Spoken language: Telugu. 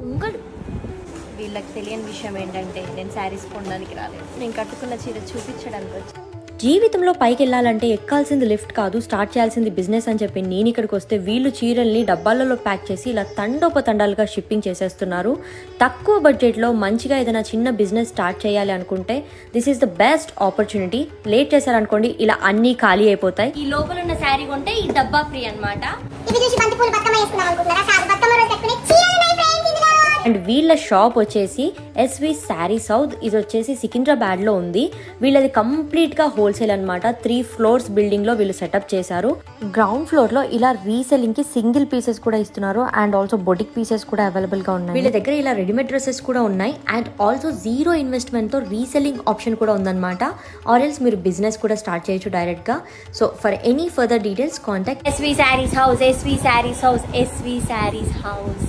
దొంగలు. వీళ్ళకి తెలియని విషయం ఏంటంటే నేను శారీస్ కొనడానికి రాలేదు, నేను కట్టుకున్న చీర చూపించడానికి వచ్చి. జీవితంలో పైకి వెళ్ళాలంటే ఎక్కాల్సింది లిఫ్ట్ కాదు, స్టార్ట్ చేయాల్సింది బిజినెస్ అని చెప్పి నేను ఇక్కడికి వస్తే వీళ్ళు చీరల్ని డబ్బాలలో ప్యాక్ చేసి ఇలా తండోపతండాలుగా షిప్పింగ్ చేసేస్తున్నారు. తక్కువ బడ్జెట్లో మంచిగా ఏదైనా చిన్న బిజినెస్ స్టార్ట్ చేయాలి అనుకుంటే this is the best opportunity. Late చేశారనుకోండి ఇలా అన్నీ ఖాళీ అయిపోతాయి. ఈ లోపల ఉన్న శారీ కొంటే ఈ డబ్బా ఫ్రీ అనమాట. అండ్ వీళ్ళ షాప్ వచ్చేసి ఎస్వి శారీస్ హౌస్. ఇది వచ్చేసి సికింద్రాబాద్ లో ఉంది. వీళ్ళది కంప్లీట్ గా హోల్సేల్ అనమాట. 3 floors బిల్డింగ్ లో వీళ్ళు సెటప్ చేశారు. గ్రౌండ్ ఫ్లోర్ లో ఇలా రీసెల్లింగ్ కి సింగిల్ పీసెస్ కూడా ఇస్తున్నారు అండ్ ఆల్సో బొటిక్ పీసెస్ కూడా అవైలబుల్ గా ఉన్నాయి. వీళ్ళ దగ్గర ఇలా రెడీమేడ్ డ్రెస్సెస్ కూడా ఉన్నాయి అండ్ ఆల్సో 0 ఇన్వెస్ట్మెంట్ తో రీసెల్లింగ్ ఆప్షన్ కూడా ఉందన్నమాట. ఆర్ ఎల్స్ మీరు బిజినెస్ కూడా స్టార్ట్ చేయొచ్చు డైరెక్ట్ గా. So for any further details contact SV sarees house, SV sarees house, SV sarees house.